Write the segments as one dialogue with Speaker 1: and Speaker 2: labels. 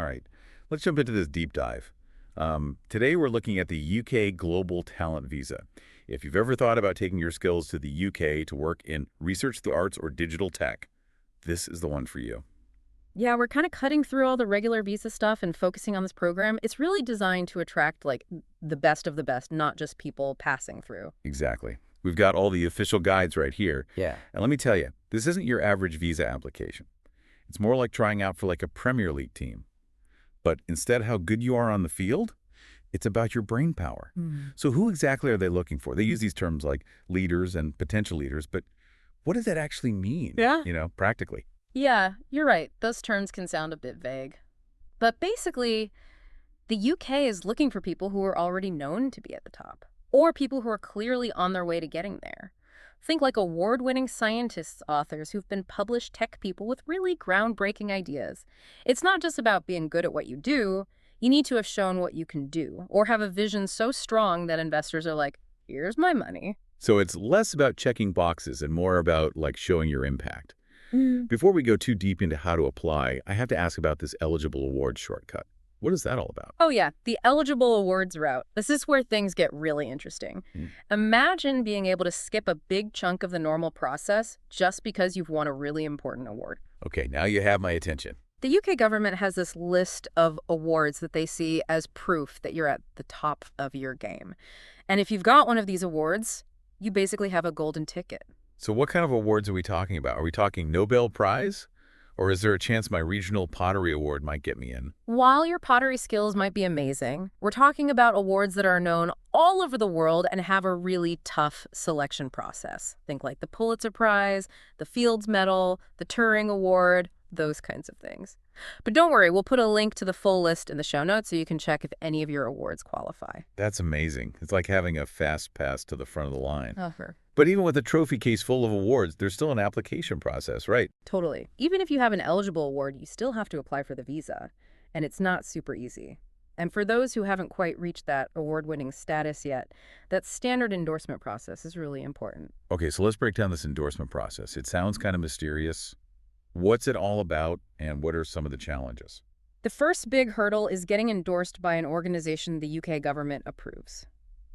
Speaker 1: All right, let's jump into this deep dive. Today we're looking at the UK Global Talent Visa. If you've ever thought about taking your skills to the UK to work in research, the arts, or digital tech, this is the one for you.
Speaker 2: Yeah, we're kind of cutting through all the regular visa stuff and focusing on this program. It's really designed to attract like the best of the best, not just people passing through.
Speaker 1: Exactly. We've got all the official guides right here.
Speaker 2: Yeah.
Speaker 1: And let me tell you, this isn't your average visa application. It's more like trying out for like a Premier League team. But instead how good you are on the field, it's about your brain power.
Speaker 2: Mm.
Speaker 1: So who exactly are they looking for? They use these terms like leaders and potential leaders, but what does that actually mean,
Speaker 2: Yeah.
Speaker 1: practically?
Speaker 2: Yeah, you're right. Those terms can sound a bit vague. But basically, the UK is looking for people who are already known to be at the top, or people who are clearly on their way to getting there. Think like award-winning scientists, authors who've been published tech people with really groundbreaking ideas. It's not just about being good at what you do. You need to have shown what you can do, or have a vision so strong that investors are like, here's my money.
Speaker 1: So it's less about checking boxes and more about like showing your impact. Before we go too deep into how to apply, I have to ask about this eligible awards shortcut. What is that all about?
Speaker 2: Oh yeah, the eligible awards route. This is where things get really interesting.
Speaker 1: Hmm.
Speaker 2: Imagine being able to skip a big chunk of the normal process just because you've won a really important award.
Speaker 1: Okay, now you have my attention.
Speaker 2: The UK government has this list of awards that they see as proof that you're at the top of your game. And if you've got one of these awards, you basically have a golden ticket.
Speaker 1: So what kind of awards are we talking about? Are we talking Nobel Prize? Or is there a chance my regional pottery award might get me in?
Speaker 2: While your pottery skills might be amazing, we're talking about awards that are known all over the world and have a really tough selection process. Think like the Pulitzer Prize, the Fields Medal, the Turing Award, those kinds of things. But don't worry, we'll put a link to the full list in the show notes so you can check if any of your awards qualify.
Speaker 1: That's amazing. It's like having a fast pass to the front of the line.
Speaker 2: Sure.
Speaker 1: But even with a trophy case full of awards, there's still an application process, right?
Speaker 2: Totally. Even if you have an eligible award, you still have to apply for the visa. And it's not super easy. And for those who haven't quite reached that award-winning status yet, that standard endorsement process is really important.
Speaker 1: Okay, so let's break down this endorsement process. It sounds kind of mysterious. What's it all about, and what are some of the challenges?
Speaker 2: The first big hurdle is getting endorsed by an organization the UK government approves.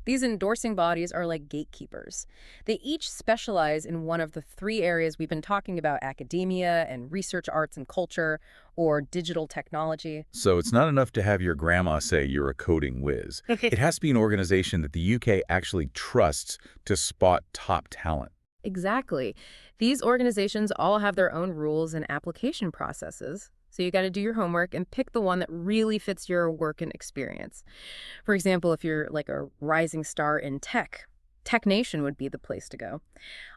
Speaker 2: These endorsing bodies are like gatekeepers. They each specialize in one of the three areas we've been talking about: academia and research, arts and culture, or digital technology.
Speaker 1: So it's not enough to have your grandma say you're a coding whiz. It has to be an organization that the UK actually trusts to spot top talent.
Speaker 2: Exactly. These organizations all have their own rules and application processes. So you got to do your homework and pick the one that really fits your work and experience. For example, if you're like a rising star in tech, Tech Nation would be the place to go.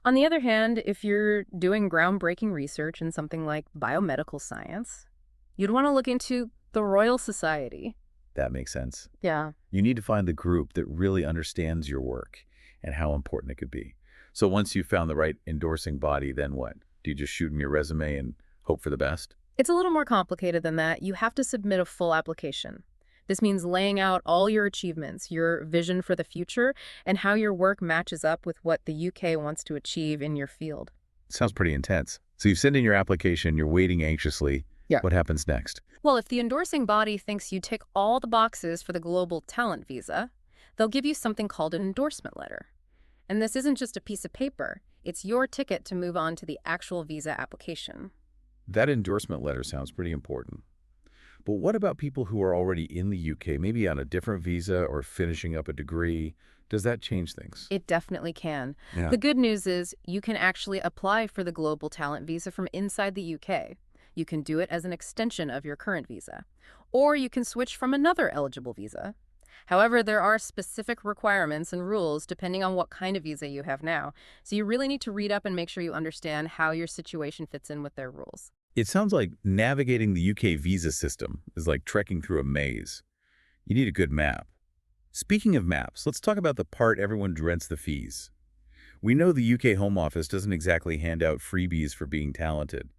Speaker 2: On the other hand, if you're doing groundbreaking research in something like biomedical science, you'd want to look into the Royal Society.
Speaker 1: That makes sense.
Speaker 2: Yeah.
Speaker 1: You need to find the group that really understands your work and how important it could be. So once you've found the right endorsing body, then what? Do you just shoot them your resume and hope for the best?
Speaker 2: It's a little more complicated than that. You have to submit a full application. This means laying out all your achievements, your vision for the future, and how your work matches up with what the UK wants to achieve in your field.
Speaker 1: Sounds pretty intense. So you send in your application, you're waiting anxiously.
Speaker 2: Yeah.
Speaker 1: What happens next?
Speaker 2: Well, if the endorsing body thinks you tick all the boxes for the Global Talent Visa, they'll give you something called an endorsement letter. And this isn't just a piece of paper. It's your ticket to move on to the actual visa application.
Speaker 1: That endorsement letter sounds pretty important. But what about people who are already in the UK, maybe on a different visa or finishing up a degree? Does that change things?
Speaker 2: It definitely can.
Speaker 1: Yeah.
Speaker 2: The good news is you can actually apply for the Global Talent Visa from inside the UK. You can do it as an extension of your current visa. Or you can switch from another eligible visa. However, there are specific requirements and rules depending on what kind of visa you have now. So you really need to read up and make sure you understand how your situation fits in with their rules.
Speaker 1: It sounds like navigating the UK visa system is like trekking through a maze. You need a good map. Speaking of maps, let's talk about the part everyone dreads: the fees. We know the UK Home Office doesn't exactly hand out freebies for being talented.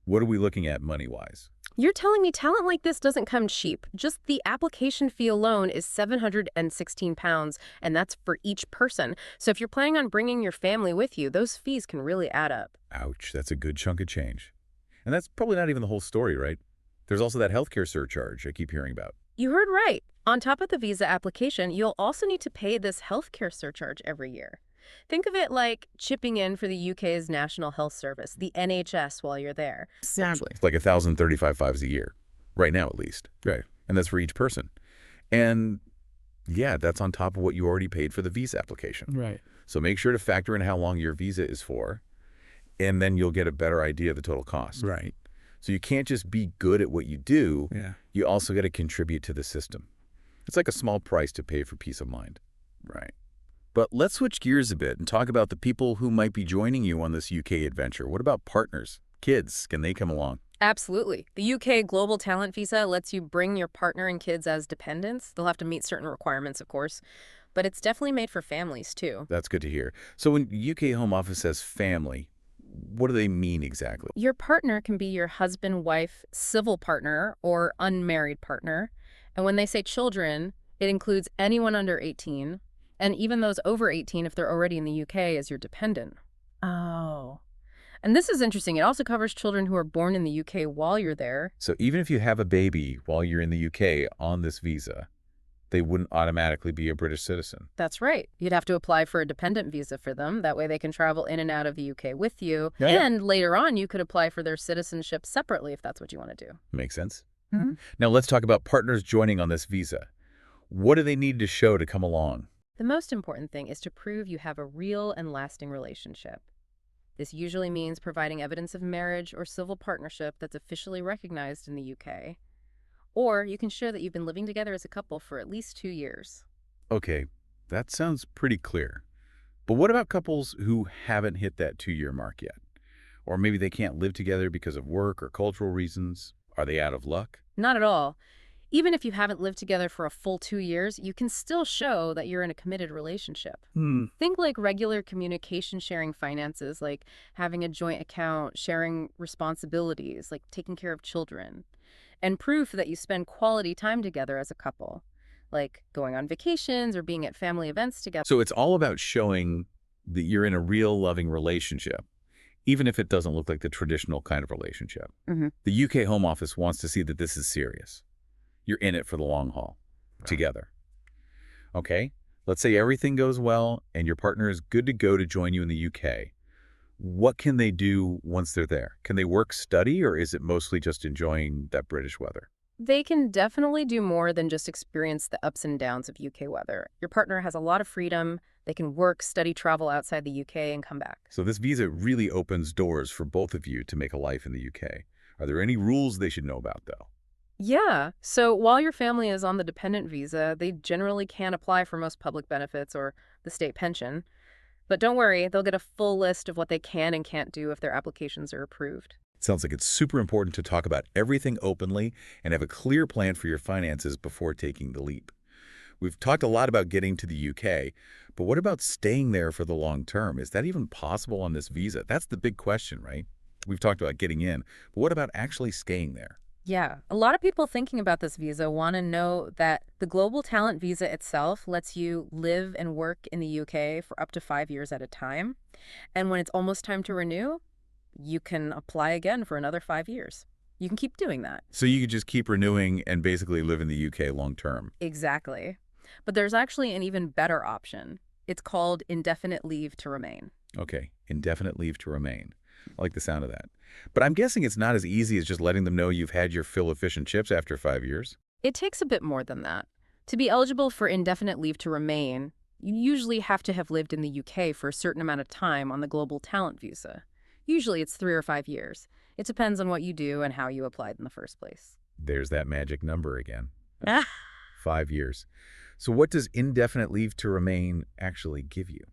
Speaker 1: What are we looking at money-wise?
Speaker 2: You're telling me talent like this doesn't come cheap. Just the application fee alone is £716, and that's for each person. So if you're planning on bringing your family with you, those fees can really add up.
Speaker 1: Ouch, that's a good chunk of change. And that's probably not even the whole story, right? There's also that healthcare surcharge I keep hearing about.
Speaker 2: You heard right. On top of the visa application, you'll also need to pay this healthcare surcharge every year. Think of it like chipping in for the UK's National Health Service, the NHS, while you're there.
Speaker 1: Exactly. It's like 1,035 a year, right now at least. Right. And that's for each person. And yeah, that's on top of what you already paid for the visa application.
Speaker 3: Right.
Speaker 1: So make sure to factor in how long your visa is for, and then you'll get a better idea of the total cost.
Speaker 3: Right.
Speaker 1: So you can't just be good at what you do.
Speaker 3: Yeah.
Speaker 1: You also got to contribute to the system. It's like a small price to pay for peace of mind. Right. But let's switch gears a bit and talk about the people who might be joining you on this UK adventure. What about partners? Kids, can they come along?
Speaker 2: Absolutely. The UK Global Talent Visa lets you bring your partner and kids as dependents. They'll have to meet certain requirements, of course, but it's definitely made for families, too.
Speaker 1: That's good to hear. So when UK Home Office says family, what do they mean exactly?
Speaker 2: Your partner can be your husband, wife, civil partner, or unmarried partner. And when they say children, it includes anyone under 18, and even those over 18 if they're already in the UK as your dependent. Oh. And this is interesting. It also covers children who are born in the UK while you're there.
Speaker 1: So even if you have a baby while you're in the UK on this visa, they wouldn't automatically be a British citizen.
Speaker 2: That's right. You'd have to apply for a dependent visa for them. That way they can travel in and out of the UK with you.
Speaker 1: Yeah.
Speaker 2: And later on, you could apply for their citizenship separately if that's what you want to do.
Speaker 1: Makes sense.
Speaker 2: Mm-hmm.
Speaker 1: Now let's talk about partners joining on this visa. What do they need to show to come along?
Speaker 2: The most important thing is to prove you have a real and lasting relationship. This usually means providing evidence of marriage or civil partnership that's officially recognized in the UK. Or you can show that you've been living together as a couple for at least 2 years.
Speaker 1: Okay, that sounds pretty clear. But what about couples who haven't hit that 2-year mark yet? Or maybe they can't live together because of work or cultural reasons. Are they out of luck?
Speaker 2: Not at all. Even if you haven't lived together for a full 2 years, you can still show that you're in a committed relationship. Think like regular communication, sharing finances, like having a joint account, sharing responsibilities, like taking care of children, and proof that you spend quality time together as a couple, like going on vacations or being at family events together.
Speaker 1: So it's all about showing that you're in a real loving relationship, even if it doesn't look like the traditional kind of relationship.
Speaker 2: Mm-hmm.
Speaker 1: The UK Home Office wants to see that this is serious. You're in it for the long haul, together. Okay, let's say everything goes well and your partner is good to go to join you in the UK. What can they do once they're there? Can they work, study, or is it mostly just enjoying that British weather?
Speaker 2: They can definitely do more than just experience the ups and downs of UK weather. Your partner has a lot of freedom. They can work, study, travel outside the UK, and come back.
Speaker 1: So this visa really opens doors for both of you to make a life in the UK. Are there any rules they should know about, though?
Speaker 2: Yeah. So while your family is on the dependent visa, they generally can't apply for most public benefits or the state pension. But don't worry, they'll get a full list of what they can and can't do if their applications are approved.
Speaker 1: It sounds like it's super important to talk about everything openly and have a clear plan for your finances before taking the leap. We've talked a lot about getting to the UK, but what about staying there for the long term? Is that even possible on this visa? That's the big question, right? We've talked about getting in, but what about actually staying there?
Speaker 2: Yeah, a lot of people thinking about this visa want to know that the Global Talent Visa itself lets you live and work in the UK for up to 5 years at a time. And when it's almost time to renew, you can apply again for another 5 years. You can keep doing that.
Speaker 1: So you could just keep renewing and basically live in the UK long term.
Speaker 2: Exactly. But there's actually an even better option. It's called indefinite leave to remain.
Speaker 1: Okay, indefinite leave to remain. I like the sound of that. But I'm guessing it's not as easy as just letting them know you've had your fill of fish and chips after 5 years.
Speaker 2: It takes a bit more than that. To be eligible for indefinite leave to remain, you usually have to have lived in the UK for a certain amount of time on the Global Talent Visa. Usually it's 3 or 5 years. It depends on what you do and how you applied in the first place.
Speaker 1: There's that magic number again. 5 years. So what does indefinite leave to remain actually give you?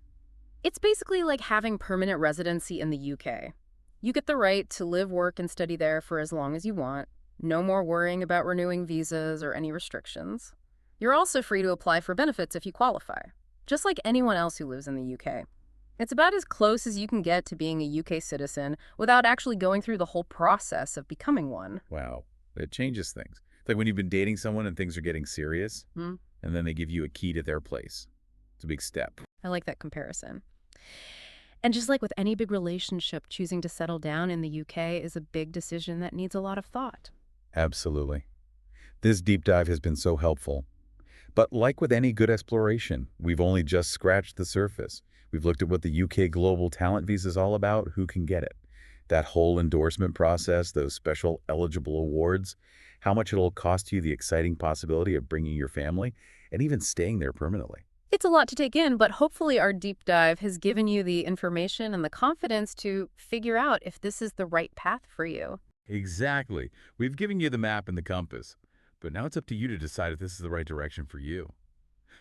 Speaker 2: It's basically like having permanent residency in the UK. You get the right to live, work, and study there for as long as you want. No more worrying about renewing visas or any restrictions. You're also free to apply for benefits if you qualify, just like anyone else who lives in the UK. It's about as close as you can get to being a UK citizen without actually going through the whole process of becoming one.
Speaker 1: Wow, it changes things. It's like when you've been dating someone and things are getting serious, and then they give you a key to their place. It's a big step.
Speaker 2: I like that comparison. And just like with any big relationship, choosing to settle down in the UK is a big decision that needs a lot of thought.
Speaker 1: Absolutely. This deep dive has been so helpful. But like with any good exploration, we've only just scratched the surface. We've looked at what the UK Global Talent Visa is all about, who can get it, that whole endorsement process, those special eligible awards, how much it'll cost you, the exciting possibility of bringing your family, and even staying there permanently.
Speaker 2: It's a lot to take in, but hopefully our deep dive has given you the information and the confidence to figure out if this is the right path for you.
Speaker 1: Exactly. We've given you the map and the compass, but now it's up to you to decide if this is the right direction for you.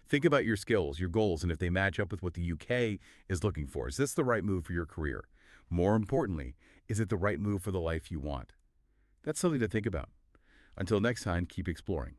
Speaker 1: Think about your skills, your goals, and if they match up with what the UK is looking for. Is this the right move for your career? More importantly, is it the right move for the life you want? That's something to think about. Until next time, keep exploring.